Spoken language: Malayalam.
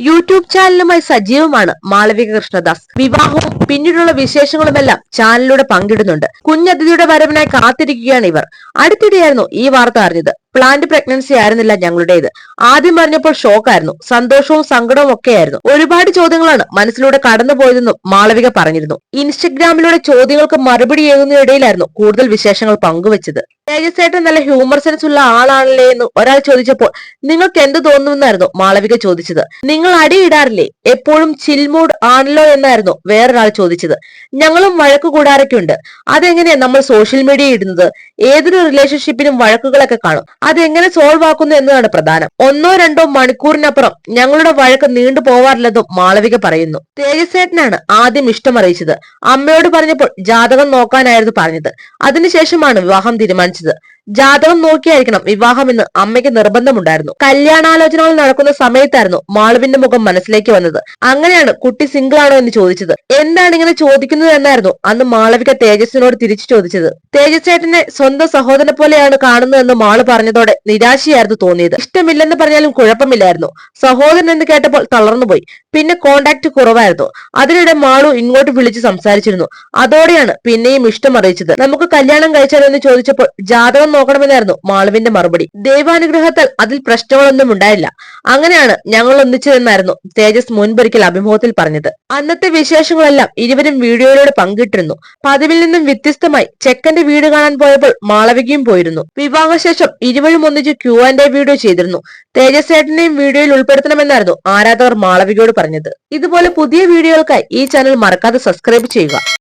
യൂട്യൂബ് ചാനലുമായി സജീവമാണ് മാളവിക കൃഷ്ണദാസ്. വിവാഹവും പിന്നീടുള്ള വിശേഷങ്ങളുമെല്ലാം ചാനലിലൂടെ പങ്കിടുന്നുണ്ട്. കുഞ്ഞതിഥിയുടെ വരവിനായി കാത്തിരിക്കുകയാണ് ഇവർ. അടുത്തിടെയായിരുന്നു ഈ വാർത്ത അറിഞ്ഞത്. പ്ലാന്റ് പ്രഗ്നൻസി ആയിരുന്നില്ല ഞങ്ങളുടേത്. ആദ്യം അറിഞ്ഞപ്പോൾ ഷോക്കായിരുന്നു. സന്തോഷവും സങ്കടവും ഒക്കെയായിരുന്നു. ഒരുപാട് ചോദ്യങ്ങളാണ് മനസ്സിലൂടെ കടന്നുപോയതെന്നും മാളവിക പറഞ്ഞിരുന്നു. ഇൻസ്റ്റഗ്രാമിലൂടെ ചോദ്യങ്ങൾക്ക് മറുപടി എഴുതുന്നതിനിടയിലായിരുന്നു കൂടുതൽ വിശേഷങ്ങൾ പങ്കുവച്ചത്. തേജസേട്ടൻ നല്ല ഹ്യൂമർ സെൻസ് ഉള്ള ആളാണല്ലേ എന്ന് ഒരാൾ ചോദിച്ചപ്പോൾ നിങ്ങൾക്ക് എന്ത് തോന്നുമെന്നായിരുന്നു മാളവിക ചോദിച്ചത്. നിങ്ങൾ അടിയിടാറില്ലേ, എപ്പോഴും ചിൽമൂഡ് ആണല്ലോ എന്നായിരുന്നു വേറൊരാൾ ചോദിച്ചത്. ഞങ്ങളും വഴക്ക് കൂടാറൊക്കെ ഉണ്ട്. അതെങ്ങനെയാ നമ്മൾ സോഷ്യൽ മീഡിയ ഇടുന്നത്? ഏതൊരു റിലേഷൻഷിപ്പിനും വഴക്കുകളൊക്കെ കാണും. അതെങ്ങനെ സോൾവ് ആക്കുന്നു എന്നതാണ് പ്രധാനം. 1-2 മണിക്കൂറിനപ്പുറം ഞങ്ങളുടെ വഴക്ക് നീണ്ടു പോവാറില്ലെന്നും മാളവിക പറയുന്നു. തേജസേട്ടനാണ് ആദ്യം ഇഷ്ടം അറിയിച്ചത്. അമ്മയോട് പറഞ്ഞപ്പോൾ ജാതകം നോക്കാനായിരുന്നു പറഞ്ഞത്. അതിനുശേഷമാണ് വിവാഹം തീരുമാനിച്ചത്. ജാതകം നോക്കിയായിരിക്കണം വിവാഹമെന്ന് അമ്മയ്ക്ക് നിർബന്ധമുണ്ടായിരുന്നു. കല്യാണാലോചനകൾ നടക്കുന്ന സമയത്തായിരുന്നു മാളുവിന്റെ മുഖം മനസ്സിലേക്ക് വന്നത്. അങ്ങനെയാണ് കുട്ടി സിംഗിൾ ആണോ എന്ന് ചോദിച്ചത്. എന്താണ് ഇങ്ങനെ ചോദിക്കുന്നത് എന്നായിരുന്നു അന്ന് മാളവിക തേജസിനോട് തിരിച്ചു ചോദിച്ചത്. തേജസേട്ടനെ സ്വന്തം സഹോദരനെ പോലെയാണ് കാണുന്നതെന്ന് മാള് പറഞ്ഞതോടെ നിരാശയായിരുന്നു തോന്നിയത്. ഇഷ്ടമില്ലെന്ന് പറഞ്ഞാലും കുഴപ്പമില്ലായിരുന്നു. സഹോദരൻ എന്ന് കേട്ടപ്പോൾ തളർന്നുപോയി. പിന്നെ കോണ്ടാക്ട് കുറവായിരുന്നു. അതിനിടെ മാളു ഇങ്ങോട്ട് വിളിച്ച് സംസാരിച്ചിരുന്നു. അതോടെയാണ് പിന്നെയും ഇഷ്ടം അറിയിച്ചത്. നമുക്ക് കല്യാണം കഴിച്ചാലോ എന്ന് ചോദിച്ചപ്പോൾ ജാതകം നോക്കണമെന്നായിരുന്നു മാളുവിന്റെ മറുപടി. ദൈവാനുഗ്രഹത്താൽ അതിൽ പ്രശ്നങ്ങളൊന്നും ഉണ്ടായില്ല. അങ്ങനെയാണ് ഞങ്ങൾ ഒന്നിച്ചതെന്നായിരുന്നു തേജസ് മുൻപൊരിക്കൽ അഭിമുഖത്തിൽ പറഞ്ഞത്. അന്നത്തെ വിശേഷങ്ങളെല്ലാം ഇരുവരും വീഡിയോയിലൂടെ പങ്കിട്ടിരുന്നു. പതിവിൽ നിന്നും വ്യത്യസ്തമായി ചെക്കന്റെ വീട് കാണാൻ പോയപ്പോൾ മാളവികയും പോയിരുന്നു. വിവാഹശേഷം ഇരുവരും ഒന്നിച്ച് Q&A വീഡിയോ ചെയ്തിരുന്നു. തേജസേട്ടനെയും വീഡിയോയിൽ ഉൾപ്പെടുത്തണമെന്നായിരുന്നു ആരാധകർ മാളവികയോട് പറഞ്ഞത്. ഇതുപോലെ പുതിയ വീഡിയോകൾക്കായി ഈ ചാനൽ മറക്കാതെ സബ്സ്ക്രൈബ് ചെയ്യുക.